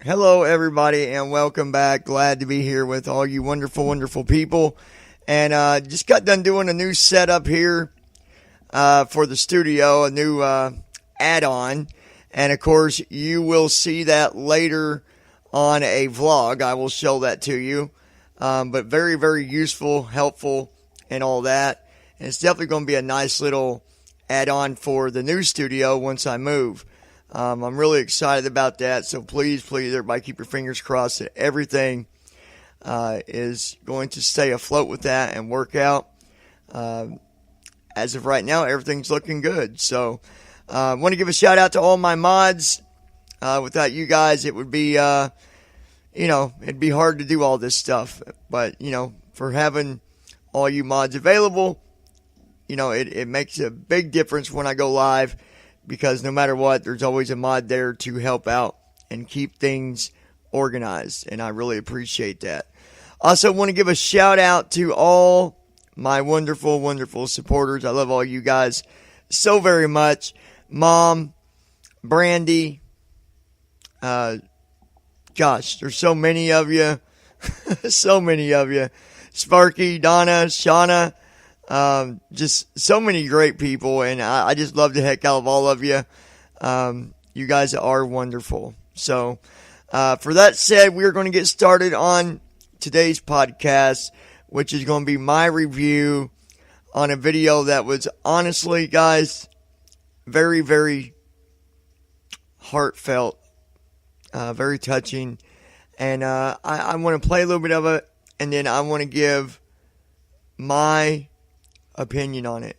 Hello, everybody, and welcome back. Glad to be here with all you wonderful, wonderful people. And just got done doing a new setup here for the studio, a new add-on. And, of course, you will see that later on a vlog. I will show that to you. But very, very useful, helpful, and all that. And it's definitely going to be a nice little add-on for the new studio once I move. I'm really excited about that, so please, everybody keep your fingers crossed that everything is going to stay afloat with that and work out. As of right now, everything's looking good. So I want to give a shout-out to all my mods. Without you guys, it would be, it'd be hard to do all this stuff. But, for having all you mods available, it makes a big difference when I go live. Because no matter what, there's always a mod there to help out and keep things organized. And I really appreciate that. Also want to give a shout out to all my wonderful, wonderful supporters. I love all you guys so very much. Mom, Brandy, gosh, there's so many of you. So many of you. Sparky, Donna, Shauna. Just so many great people, and I just love the heck out of all of you. You guys are wonderful. So, for that said, we are going to get started on today's podcast, which is going to be my review on a video that was honestly, guys, very, very heartfelt, very touching. And I want to play a little bit of it, and then I want to give my opinion on it.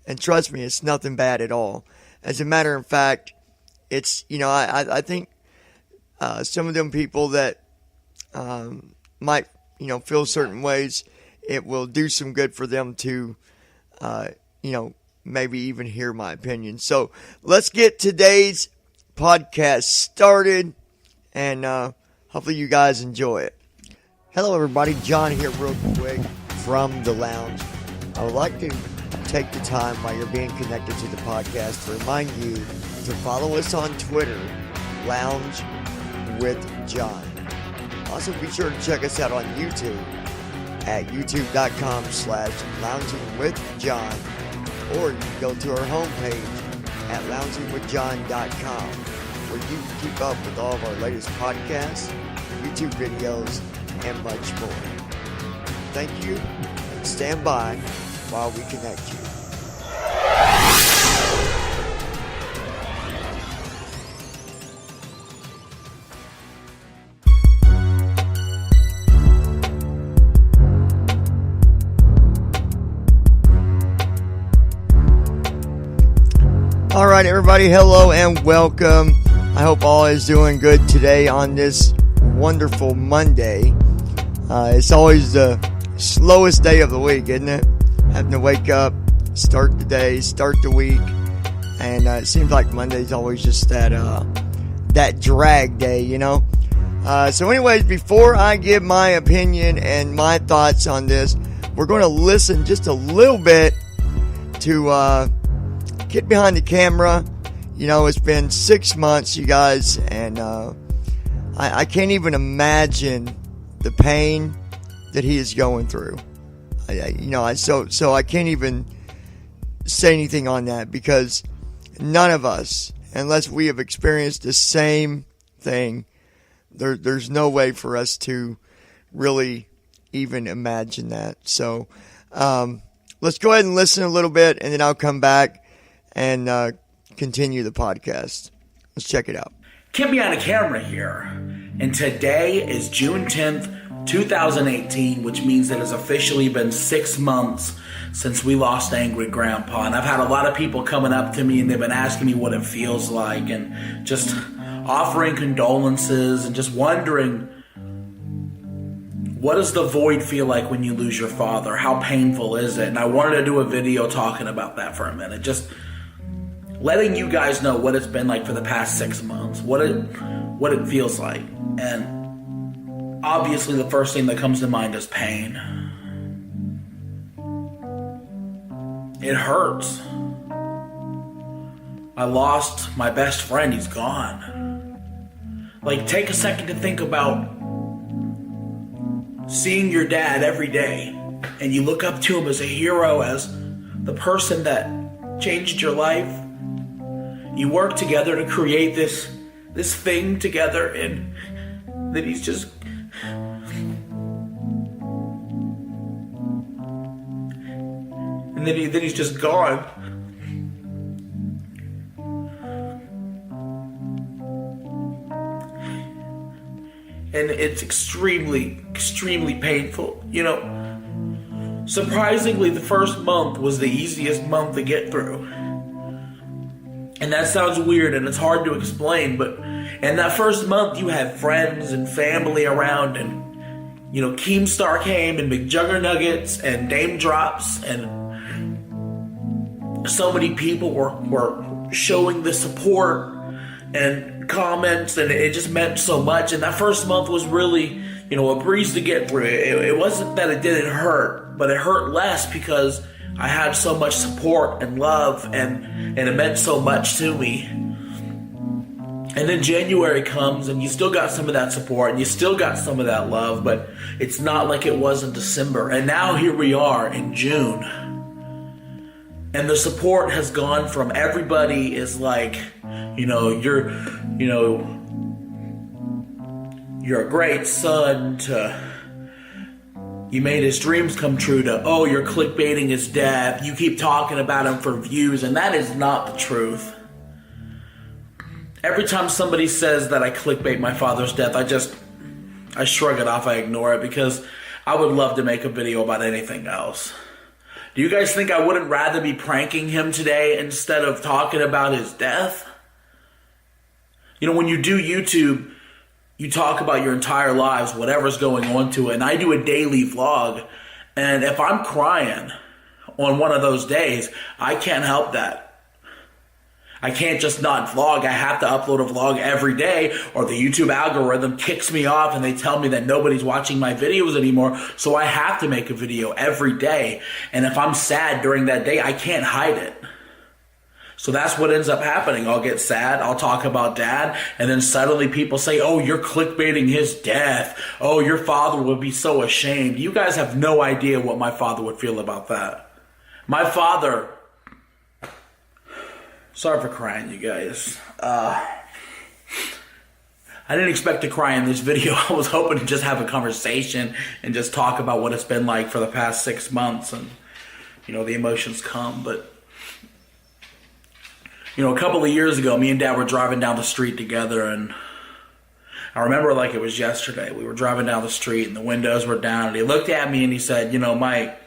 And trust me, it's nothing bad at all. As a matter of fact, it's, I think some of them people that might, feel certain ways, it will do some good for them to, maybe even hear my opinion. So let's get today's podcast started, and hopefully you guys enjoy it. Hello, everybody. John here real quick from the lounge. I would like to take the time while you're being connected to the podcast to remind you to follow us on Twitter, Lounge with John. Also, be sure to check us out on YouTube at youtube.com/loungingwithjohn, or you can go to our homepage at loungingwithjohn.com, where you can keep up with all of our latest podcasts, YouTube videos, and much more. Thank you. Stand by while we connect you. All right, everybody, hello and welcome. I hope all is doing good today on this wonderful Monday. It's always the slowest day of the week, isn't it? Having to wake up, start the day, start the week, and it seems like Monday's always just that drag day, So anyways, before I give my opinion and my thoughts on this, we're going to listen just a little bit to get behind the camera. It's been 6 months, you guys, and I can't even imagine the pain that he is going through. So I can't even say anything on that, because none of us, unless we have experienced the same thing, there's no way for us to really even imagine that. So let's go ahead and listen a little bit, and then I'll come back and continue the podcast. Let's check it out. Get behind a camera here, and today is June 10th, 2018, which means that it's officially been 6 months since we lost Angry Grandpa. And I've had a lot of people coming up to me, and they've been asking me what it feels like, and just offering condolences, and just wondering, what does the void feel like when you lose your father? How painful is it? And I wanted to do a video talking about that for a minute, just letting you guys know what it's been like for the past 6 months, what it feels like. And obviously, the first thing that comes to mind is pain. It hurts. I lost my best friend. He's gone. Like, take a second to think about seeing your dad every day, and you look up to him as a hero, as the person that changed your life. You work together to create this thing together, and then he's just... And then he's just gone. And it's extremely, extremely painful. You know, surprisingly, the first month was the easiest month to get through. And that sounds weird and it's hard to explain, but in that first month you had friends and family around, and, you know, Keemstar came and McJuggernuggets and Dame Drops, and so many people were showing the support and comments, and it just meant so much. And that first month was really, you know, a breeze to get through. It wasn't that it didn't hurt, but it hurt less because I had so much support and love, and it meant so much to me. And then January comes, and you still got some of that support, and you still got some of that love, but it's not like it was in December. And now here we are in June. And the support has gone from everybody is like, you're a great son, to you made his dreams come true, to, oh, you're clickbaiting his death. You keep talking about him for views, and that is not the truth. Every time somebody says that I clickbait my father's death, I shrug it off, I ignore it, because I would love to make a video about anything else. Do you guys think I wouldn't rather be pranking him today instead of talking about his death? You know, when you do YouTube, you talk about your entire lives, whatever's going on to it. And I do a daily vlog. And if I'm crying on one of those days, I can't help that. I can't just not vlog. I have to upload a vlog every day, or the YouTube algorithm kicks me off and they tell me that nobody's watching my videos anymore. So I have to make a video every day. And if I'm sad during that day, I can't hide it. So that's what ends up happening. I'll get sad, I'll talk about dad, and then suddenly people say, oh, you're clickbaiting his death. Oh, your father would be so ashamed. You guys have no idea what my father would feel about that. My father... Sorry for crying, you guys. I didn't expect to cry in this video. I was hoping to just have a conversation and just talk about what it's been like for the past 6 months, and, you know, the emotions come. But, you know, a couple of years ago, me and Dad were driving down the street together, and I remember like it was yesterday. We were driving down the street and the windows were down, and he looked at me and he said, you know, Mike,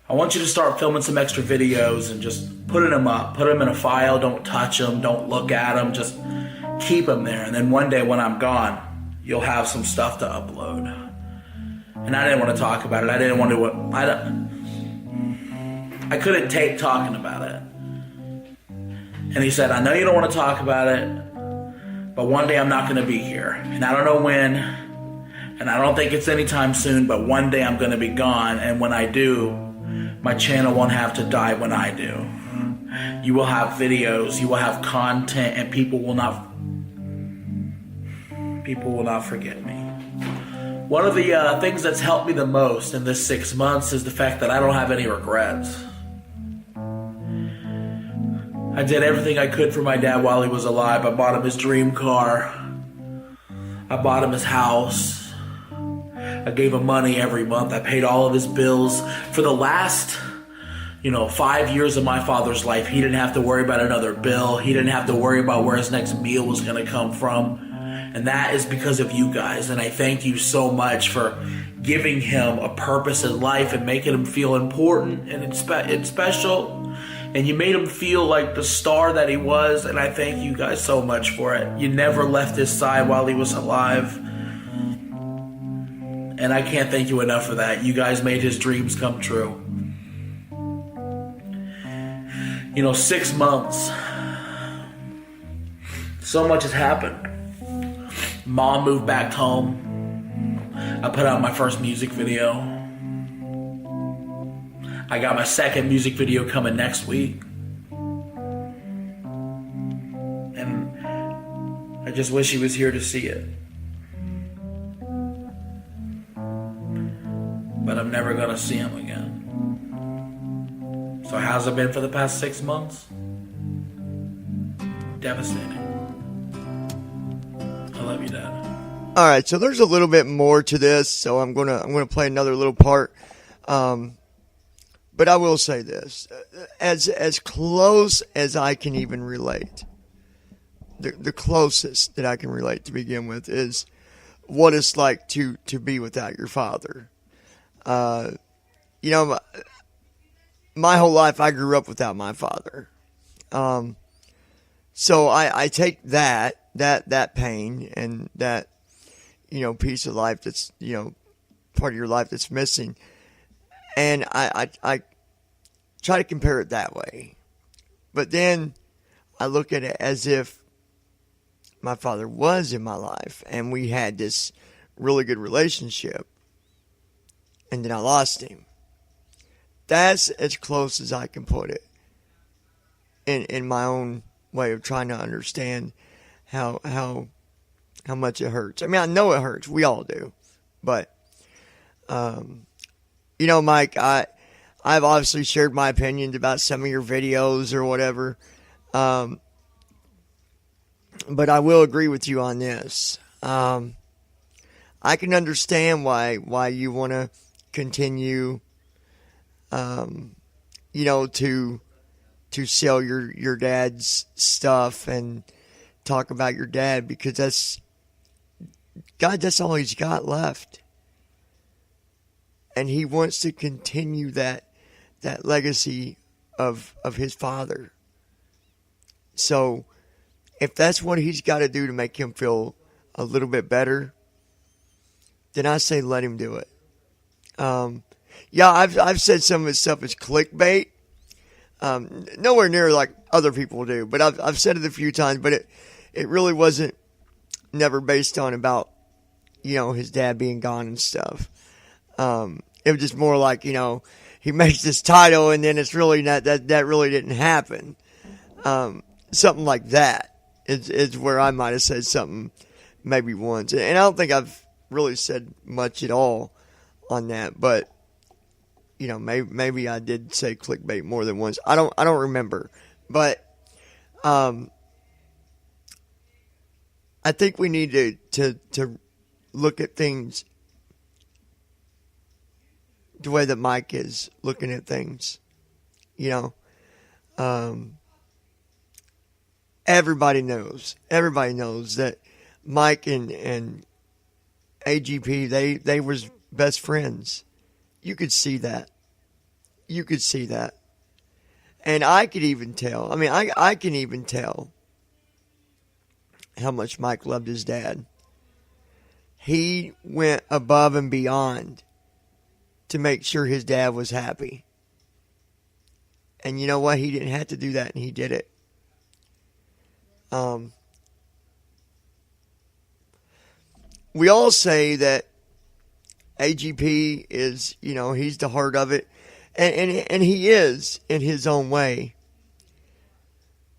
I want you to start filming some extra videos and just putting them up. Put them in a file. Don't touch them. Don't look at them. Just keep them there. And then one day when I'm gone, you'll have some stuff to upload. And I didn't want to talk about it. I didn't want to... I couldn't take talking about it. And he said, I know you don't want to talk about it, but one day I'm not going to be here. And I don't know when, and I don't think it's anytime soon, but one day I'm going to be gone. And when I do, my channel won't have to die when I do. You will have videos, you will have content, and people will not forget me. One of the things that's helped me the most in this 6 months is the fact that I don't have any regrets. I did everything I could for my dad while he was alive. I bought him his dream car. I bought him his house. I gave him money every month. I paid all of his bills. For the last, 5 years of my father's life, he didn't have to worry about another bill. He didn't have to worry about where his next meal was going to come from. And that is because of you guys. And I thank you so much for giving him a purpose in life and making him feel important and it's special. And you made him feel like the star that he was. And I thank you guys so much for it. You never left his side while he was alive. And I can't thank you enough for that. You guys made his dreams come true. 6 months. So much has happened. Mom moved back home. I put out my first music video. I got my second music video coming next week. I just wish he was here to see it. But I'm never going to see him again. So how's it been for the past 6 months? Devastating. I love you, Dad. All right, so there's a little bit more to this, so I'm gonna play another little part. But I will say this: as close as I can even relate, the closest that I can relate to begin with is what it's like to be without your father. You know, my whole life I grew up without my father. So I take that pain and that, you know, piece of life that's, you know, part of your life that's missing, and I try to compare it that way. But then I look at it as if my father was in my life and we had this really good relationship, and then I lost him. That's as close as I can put it in my own way of trying to understand how much it hurts. I mean, I know it hurts. We all do. But, you know, Mike, I've obviously shared my opinions about some of your videos or whatever. But I will agree with you on this. I can understand why you want to continue, you know, to sell your dad's stuff and talk about your dad, because that's all he's got left. And he wants to continue that legacy of his father. So if that's what he's got to do to make him feel a little bit better, then I say let him do it. Yeah, I've said some of his stuff is clickbait. Nowhere near like other people do, but I've said it a few times, but it really wasn't never based on about, you know, his dad being gone and stuff. It was just more like, you know, he makes this title and then it's really not that really didn't happen. Something like that is where I might have said something maybe once. And I don't think I've really said much at all on that, but you know, maybe I did say clickbait more than once. I don't remember, but I think we need to look at things the way that Mike is looking at things. You know, everybody knows that Mike and AGP, they was best friends. You could see that. And I could even tell. I mean, I can even tell how much Mike loved his dad. He went above and beyond to make sure his dad was happy. And you know what? He didn't have to do that, and he did it. We all say that AGP is, you know, he's the heart of it. And he is in his own way.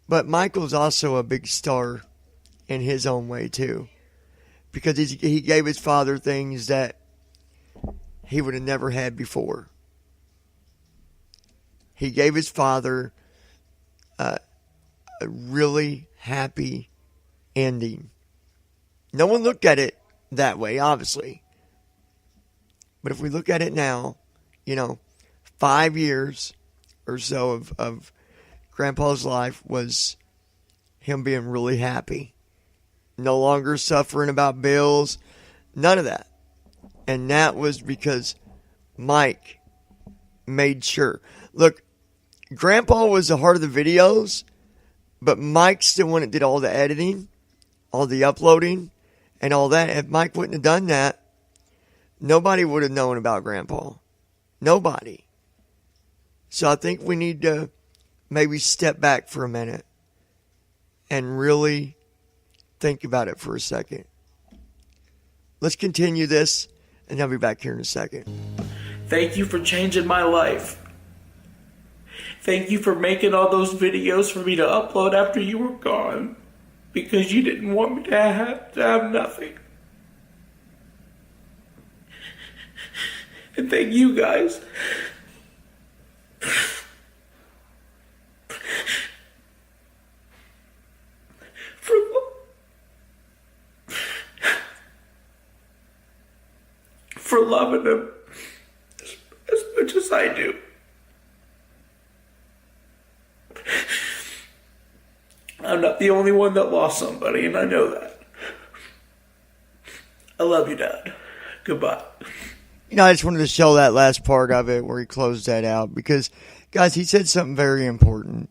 But Michael's also a big star in his own way too. Because he gave his father things that he would have never had before. He gave his father a really happy ending. No one looked at it that way, obviously. But if we look at it now, you know, 5 years or so of Grandpa's life was him being really happy. No longer suffering about bills. None of that. And that was because Mike made sure. Look, Grandpa was the heart of the videos, but Mike's the one that did all the editing, all the uploading, and all that. If Mike wouldn't have done that, nobody would have known about Grandpa. Nobody. So I think we need to maybe step back for a minute and really think about it for a second. Let's continue this, and I'll be back here in a second. Thank you for changing my life. Thank you for making all those videos for me to upload after you were gone. because you didn't want me to have nothing. And thank you guys for loving him as much as I do. I'm not the only one that lost somebody, and I know that. I love you, Dad. Goodbye. I just wanted to show that last part of it where he closed that out because, guys, he said something very important.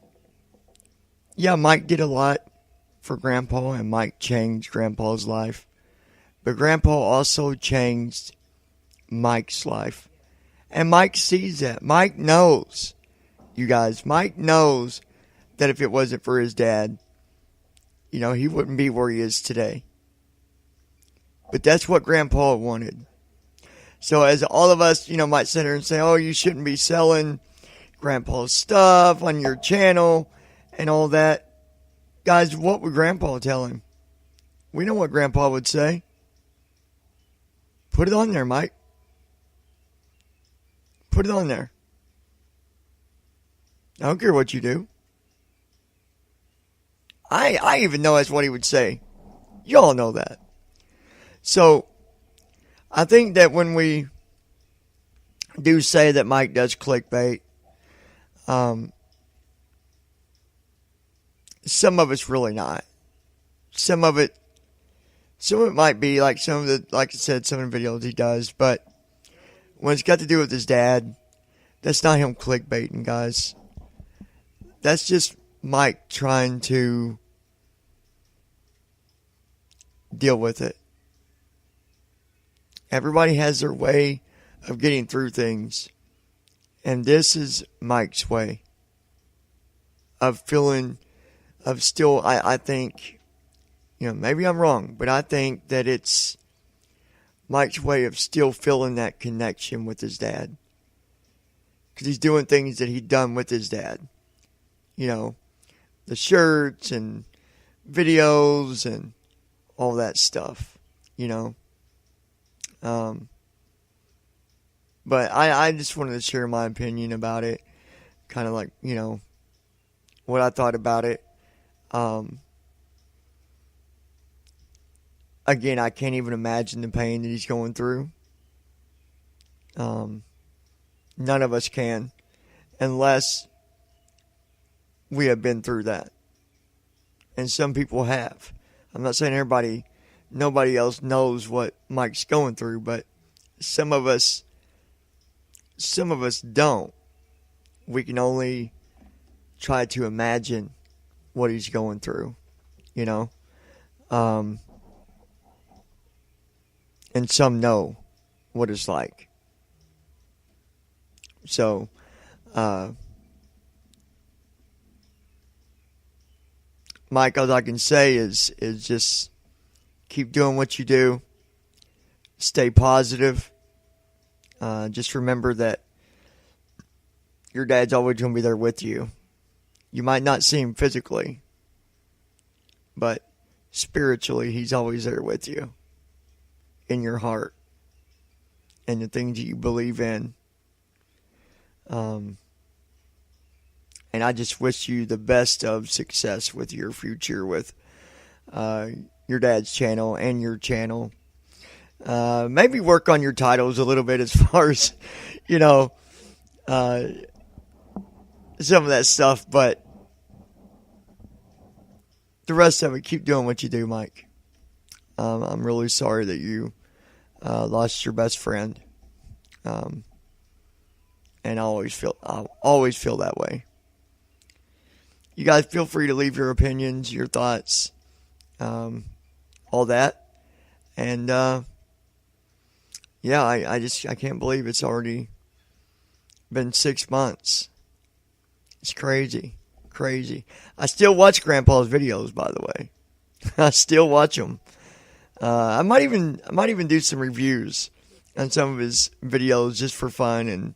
Yeah, Mike did a lot for Grandpa, and Mike changed Grandpa's life. But Grandpa also changed Mike's life. And Mike sees that. Mike knows, you guys, Mike knows that if it wasn't for his dad, he wouldn't be where he is today. But that's what Grandpa wanted. So as all of us, might sit here and say, oh, you shouldn't be selling Grandpa's stuff on your channel and all that. Guys, what would Grandpa tell him? We know what Grandpa would say. Put it on there, Mike. Put it on there. I don't care what you do. I even know that's what he would say. Y'all know that. So, I think that when we do say that Mike does clickbait, some of it's really not. Some of it might be like like I said, some of the videos he does, but when it's got to do with his dad, that's not him clickbaiting, guys. That's just Mike trying to deal with it. Everybody has their way of getting through things. And this is Mike's way of still, I think, maybe I'm wrong, but I think that it's Mike's way of still feeling that connection with his dad. Because he's doing things that he'd done with his dad. The shirts and videos and all that stuff, But I just wanted to share my opinion about it. Kind of like, what I thought about it. Again, I can't even imagine the pain that he's going through. None of us can. Unless we have been through that. And some people have. I'm not saying nobody else knows what Mike's going through, but some of us don't. We can only try to imagine what he's going through, and some know what it's like. So, Mike, all I can say is just keep doing what you do. Stay positive. Just remember that your dad's always going to be there with you. You might not see him physically, but spiritually, he's always there with you. In your heart. And the things that you believe in. And I just wish you the best of success with your future with your dad's channel and your channel. Maybe work on your titles a little bit as far as, some of that stuff. But the rest of it, keep doing what you do, Mike. I'm really sorry that you lost your best friend. And I always feel that way. You guys feel free to leave your opinions, your thoughts, all that. And I can't believe it's already been 6 months. It's crazy. I still watch Grandpa's videos, by the way. I still watch them. I might even do some reviews on some of his videos just for fun and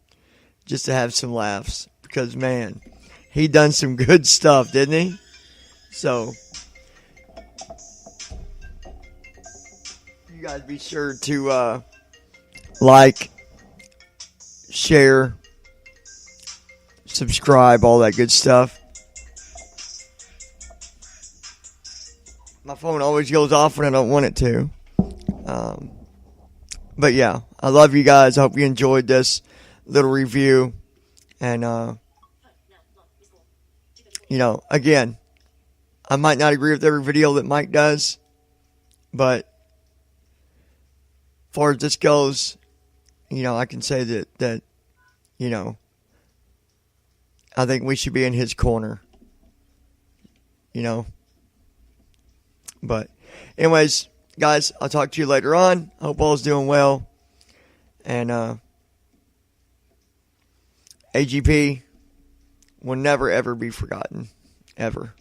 just to have some laughs. Because, man, he done some good stuff, didn't he? So, you guys be sure to like, share, subscribe, all that good stuff. My phone always goes off when I don't want it to. But yeah, I love you guys. I hope you enjoyed this little review. And, again, I might not agree with every video that Mike does. But as far as this goes, I can say that I think we should be in his corner. But anyways, guys, I'll talk to you later on. Hope all's doing well. And AGP will never, ever be forgotten. Ever.